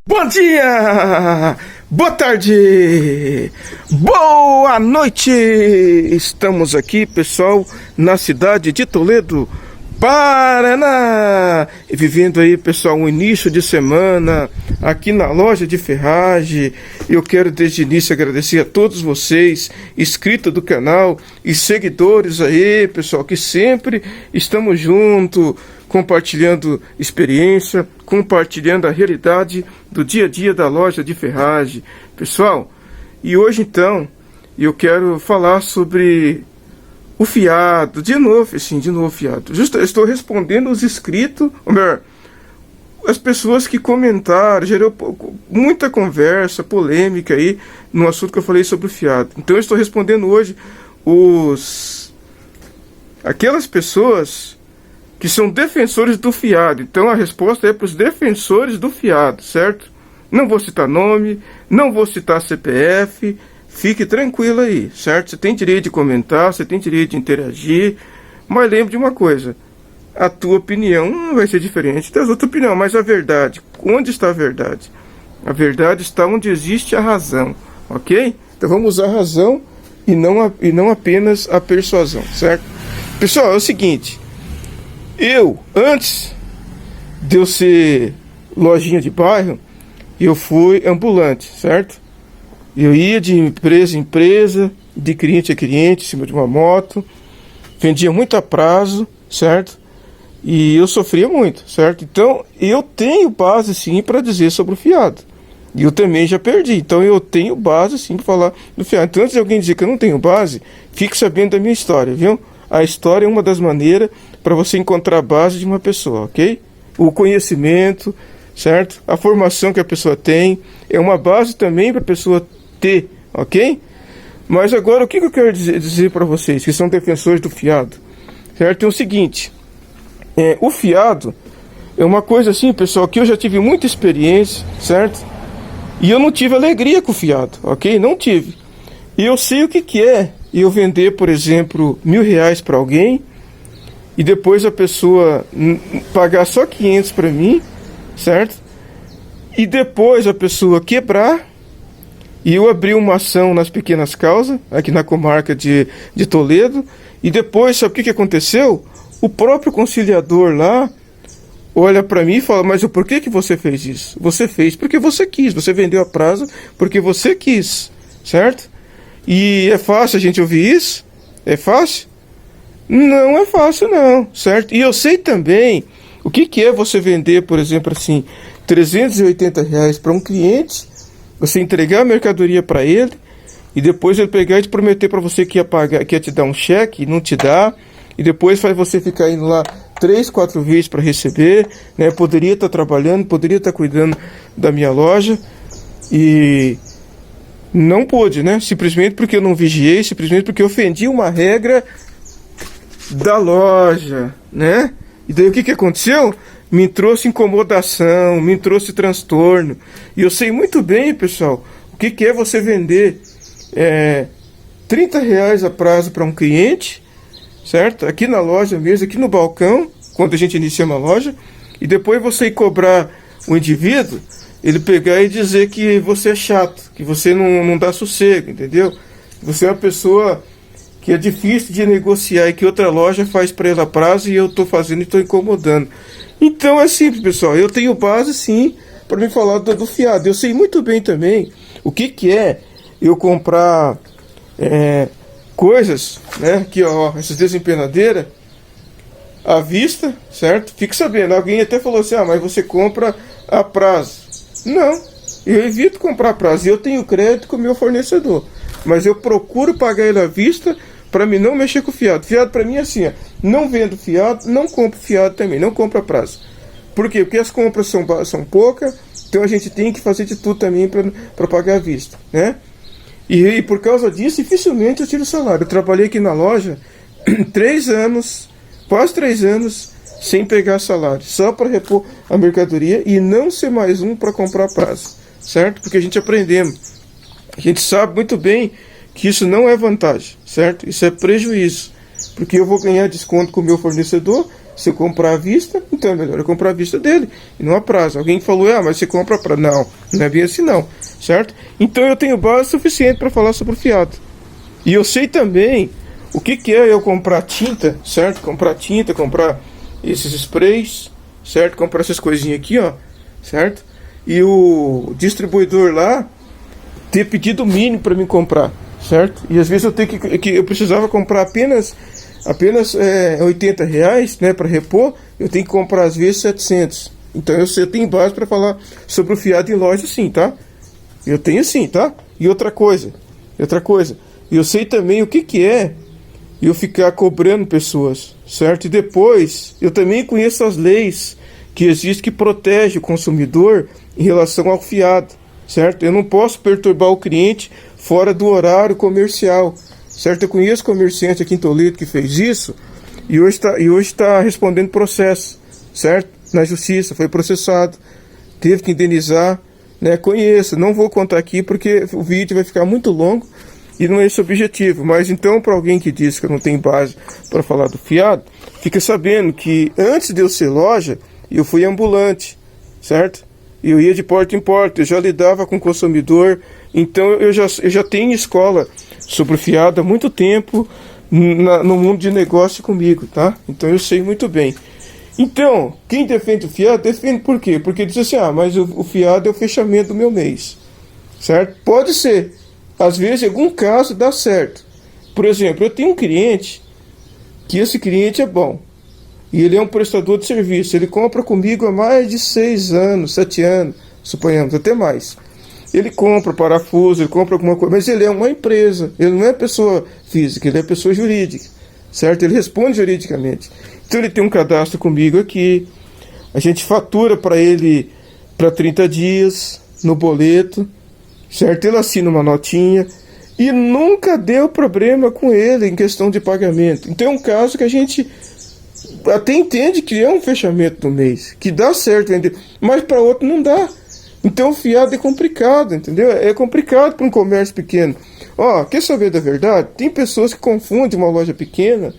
Bom dia, boa tarde, boa noite. Estamos aqui, pessoal, na cidade de Toledo, Paraná, e vivendo aí, pessoal, um início de semana aqui na loja de ferragem. Eu quero desde o início agradecer a todos vocês, inscritos do canal e seguidores aí, pessoal, que sempre estamos juntos, compartilhando experiência, compartilhando a realidade do dia a dia da loja de ferragem, pessoal. E hoje então eu quero falar sobre o fiado, de novo fiado. Eu estou respondendo os inscritos, ou melhor, as pessoas que comentaram, gerou muita conversa, polêmica aí no assunto que eu falei sobre o fiado. Então eu estou respondendo hoje aquelas pessoas que são defensores do fiado. Então a resposta é para os defensores do fiado, certo? Não vou citar nome, não vou citar CPF, fique tranquilo aí, certo? Você tem direito de comentar, você tem direito de interagir, mas lembre de uma coisa, a tua opinião vai ser diferente das outras opiniões, mas a verdade, onde está a verdade? A verdade está onde existe a razão, ok? Então vamos usar a razão e não apenas a persuasão, certo? Pessoal, é o seguinte, antes de eu ser lojinha de bairro, eu fui ambulante, certo? Eu ia de empresa em empresa, de cliente a cliente, em cima de uma moto, vendia muito a prazo, certo? E eu sofria muito, certo? Então, eu tenho base sim para dizer sobre o fiado. E eu também já perdi, então eu tenho base sim para falar do fiado. Então, antes de alguém dizer que eu não tenho base, fique sabendo da minha história, viu? A história é uma das maneiras para você encontrar a base de uma pessoa, ok? O conhecimento, certo? A formação que a pessoa tem é uma base também para a pessoa ter, ok? Mas agora o que eu quero dizer para vocês que são defensores do fiado, certo? É o seguinte, o fiado é uma coisa assim, pessoal, que eu já tive muita experiência, certo? E eu não tive alegria com o fiado, ok? Não tive. E eu sei o que é eu vender, por exemplo, R$1.000 para alguém e depois a pessoa pagar só 500 para mim, certo? E depois a pessoa quebrar e eu abri uma ação nas pequenas causas, aqui na comarca de Toledo, e depois, sabe o que aconteceu? O próprio conciliador lá olha para mim e fala, mas por que você fez isso? Você fez porque você quis, você vendeu a prazo porque você quis, certo? E é fácil a gente ouvir isso? É fácil? Não é fácil não, certo? E eu sei também o que é você vender, por exemplo, assim, R$380 para um cliente, você entregar a mercadoria para ele e depois ele pegar e te prometer para você que ia pagar, que ia te dar um cheque e não te dá, e depois faz você ficar indo lá 3, 4 vezes para receber, né? Poderia estar trabalhando, poderia estar cuidando da minha loja e não pôde, né? Simplesmente porque eu não vigiei, simplesmente porque eu ofendi uma regra da loja, né? E daí o que aconteceu? Me trouxe incomodação, me trouxe transtorno. E eu sei muito bem, pessoal, o que é você vender R$30 a prazo para um cliente, certo? Aqui na loja mesmo, aqui no balcão, quando a gente inicia uma loja, e depois você ir cobrar o indivíduo, ele pegar e dizer que você é chato, que você não dá sossego, entendeu? Você é uma pessoa que é difícil de negociar e que outra loja faz para ela a prazo e eu estou fazendo e estou incomodando. Então é simples, pessoal, eu tenho base sim para me falar do fiado. Eu sei muito bem também o que é eu comprar coisas, né, que ó, essas desempenadeiras à vista, certo? Fique sabendo, alguém até falou assim, mas você compra a prazo. Não, eu evito comprar a prazo, eu tenho crédito com o meu fornecedor, mas eu procuro pagar ele à vista para mim não mexer com o fiado. Fiado para mim é assim, não vendo fiado, não compro fiado também, não compro a prazo. Por quê? Porque as compras são poucas, então a gente tem que fazer de tudo também para pagar à vista, né? E por causa disso, dificilmente eu tiro o salário. Eu trabalhei aqui na loja 3 anos, quase 3 anos, sem pegar salário, só para repor a mercadoria e não ser mais um para comprar prazo, certo? Porque a gente aprendemos, a gente sabe muito bem que isso não é vantagem, certo? Isso é prejuízo. porque eu vou ganhar desconto com o meu fornecedor. Se eu comprar à vista, então é melhor eu comprar à vista dele e não a prazo. Alguém falou, mas você compra para... Não, não é bem assim não, certo? Então eu tenho base suficiente para falar sobre o fiado. E eu sei também o que é eu comprar tinta, certo? Comprar tinta, comprar esses sprays, certo? Comprar essas coisinhas aqui, ó, certo? E o distribuidor lá ter pedido mínimo para mim comprar, certo? E às vezes eu precisava comprar apenas R$ 80, né, para repor. Eu tenho que comprar às vezes 700. Então eu tenho base para falar sobre o fiado em loja, sim, tá? Eu tenho sim, tá? E outra coisa, eu sei também o que é eu ficar cobrando pessoas, certo? E depois eu também conheço as leis que existem que protegem o consumidor em relação ao fiado, certo? Eu não posso perturbar o cliente fora do horário comercial, certo? Eu conheço comerciante aqui em Toledo que fez isso e hoje está respondendo processo, certo? Na justiça, foi processado, teve que indenizar, né? Conheço, não vou contar aqui porque o vídeo vai ficar muito longo e não é esse o objetivo. Mas então, para alguém que diz que eu não tenho base para falar do fiado, fica sabendo que antes de eu ser loja, eu fui ambulante, certo? Eu ia de porta em porta, eu já lidava com o consumidor, então eu já tenho escola sobre o fiado há muito tempo no mundo de negócio comigo, tá? Então eu sei muito bem. Então, quem defende o fiado, defende por quê? Porque diz assim, mas o fiado é o fechamento do meu mês, certo? Pode ser. Às vezes, em algum caso, dá certo. Por exemplo, eu tenho um cliente, que esse cliente é bom, e ele é um prestador de serviço, ele compra comigo há mais de 6 anos, 7 anos, suponhamos, até mais. Ele compra parafuso, ele compra alguma coisa, mas ele é uma empresa, ele não é pessoa física, ele é pessoa jurídica, certo? Ele responde juridicamente. Então ele tem um cadastro comigo aqui, a gente fatura para ele para 30 dias no boleto, certo? Ele assina uma notinha e nunca deu problema com ele em questão de pagamento. Então é um caso que a gente até entende que é um fechamento do mês, que dá certo vender, mas para outro não dá. Então o fiado é complicado, entendeu? É complicado para um comércio pequeno. Quer saber da verdade? Tem pessoas que confundem uma loja pequena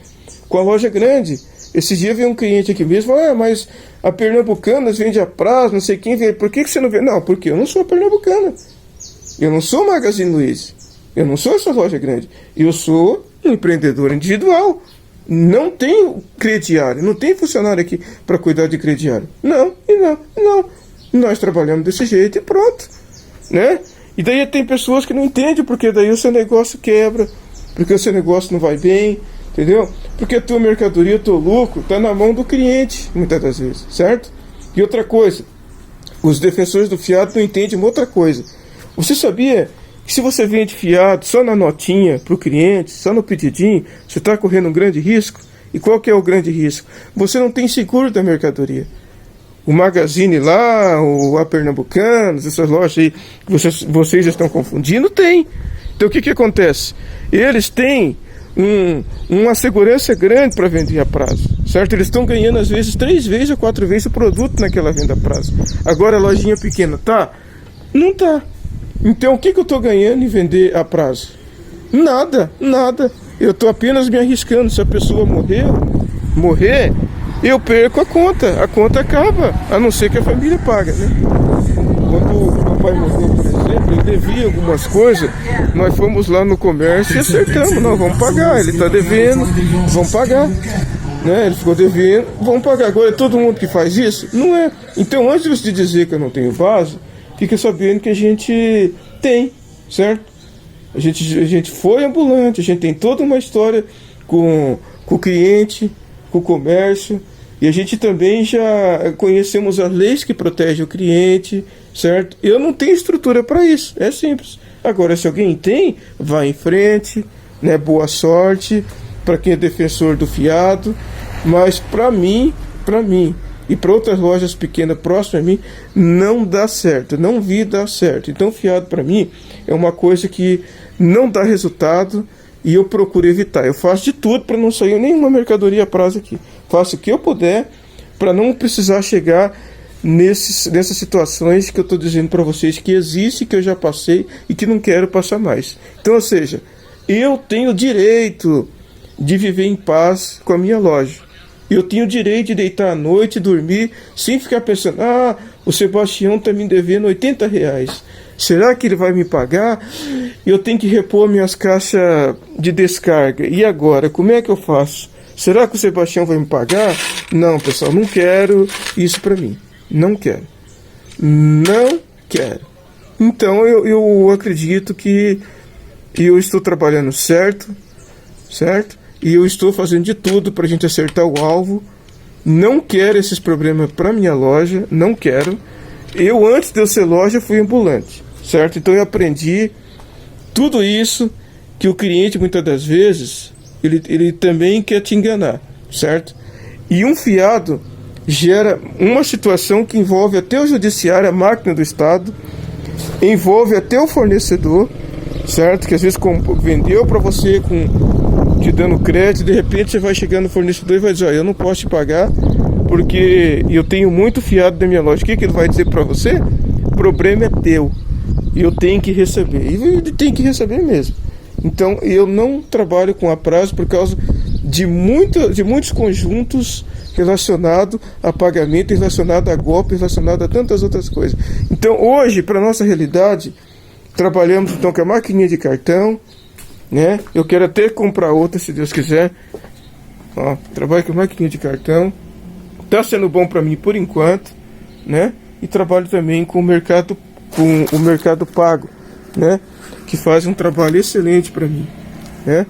com a loja grande. Esse dia veio um cliente aqui mesmo, mas a Pernambucanas vende a prazo, não sei quem vende. Por que você não vende? Não, porque eu não sou a Pernambucana. Eu não sou Magazine Luiza. Eu não sou essa loja grande. Eu sou um empreendedor individual. Não tenho crediário, não tenho funcionário aqui para cuidar de crediário. Não. Nós trabalhamos desse jeito e pronto, né? E daí tem pessoas que não entendem porque daí o seu negócio quebra, porque o seu negócio não vai bem, entendeu? Porque a tua mercadoria, o teu lucro está na mão do cliente, muitas das vezes, certo? E outra coisa, os defensores do fiado não entendem uma outra coisa. Você sabia que se você vende fiado só na notinha para o cliente, só no pedidinho, você está correndo um grande risco? E qual que é o grande risco? Você não tem seguro da mercadoria. O Magazine lá, a Pernambucanas, essas lojas aí que vocês estão confundindo, tem. Então o que acontece? Eles têm uma segurança grande para vender a prazo, certo? Eles estão ganhando às vezes 3 vezes ou 4 vezes o produto naquela venda a prazo. Agora a lojinha pequena, tá? Não tá. Então o que eu estou ganhando em vender a prazo? Nada. Eu estou apenas me arriscando. Se a pessoa morrer, eu perco a conta acaba, a não ser que a família paga, né? Quando o meu pai morreu, por exemplo, ele devia algumas coisas, nós fomos lá no comércio e acertamos, não, vamos pagar, ele está devendo, vamos pagar, né? Ele ficou devendo, vamos pagar. Agora é todo mundo que faz isso? Não é. Então antes de você dizer que eu não tenho base, fica sabendo que a gente tem, certo? A gente foi ambulante, a gente tem toda uma história com o cliente, com o comércio, e a gente também já conhecemos as leis que protegem o cliente, certo? Eu não tenho estrutura para isso, é simples. Agora, se alguém tem, vai em frente, né? Boa sorte para quem é defensor do fiado, mas para mim e para outras lojas pequenas próximas a mim, não dá certo, não vi dar certo. Então, fiado para mim é uma coisa que não dá resultado e eu procuro evitar. Eu faço de tudo para não sair nenhuma mercadoria a prazo aqui. Faço o que eu puder para não precisar chegar nessas situações que eu estou dizendo para vocês que existe, que eu já passei e que não quero passar mais. Então, ou seja, eu tenho direito de viver em paz com a minha loja. Eu tenho o direito de deitar à noite e dormir sem ficar pensando, o Sebastião está me devendo R$ 80. Será que ele vai me pagar? Eu tenho que repor minhas caixas de descarga. E agora, como é que eu faço? Será que o Sebastião vai me pagar? Não, pessoal, não quero isso para mim. Não quero. Não quero. Então eu acredito que eu estou trabalhando certo? E eu estou fazendo de tudo para a gente acertar o alvo. Não quero esses problemas para minha loja, não quero. Eu, antes de eu ser loja, fui ambulante, certo? Então eu aprendi tudo isso, que o cliente, muitas das vezes, ele também quer te enganar, certo? E um fiado gera uma situação que envolve até o judiciário, a máquina do Estado, envolve até o fornecedor, certo? Que às vezes vendeu para você te dando crédito, de repente você vai chegar no fornecedor e vai dizer, eu não posso te pagar porque eu tenho muito fiado da minha loja. O que ele vai dizer para você? O problema é teu, eu tenho que receber, e ele tem que receber mesmo. Então eu não trabalho com a prazo por causa de muitos conjuntos relacionados a pagamento, relacionado a golpe, relacionado a tantas outras coisas. Então hoje, para nossa realidade, trabalhamos então com a maquininha de cartão, né? Eu quero até comprar outra, se Deus quiser. Trabalho com a maquininha de cartão. Está sendo bom para mim por enquanto, né? E trabalho também com o mercado pago, né? Que faz um trabalho excelente para mim, né?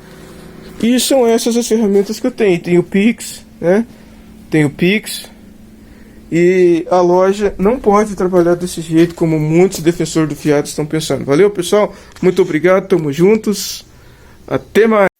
E são essas as ferramentas que eu tenho. Tenho o Pix, né? Tenho o Pix. E a loja não pode trabalhar desse jeito como muitos defensores do fiado estão pensando. Valeu, pessoal? Muito obrigado, tamo juntos. Até mais.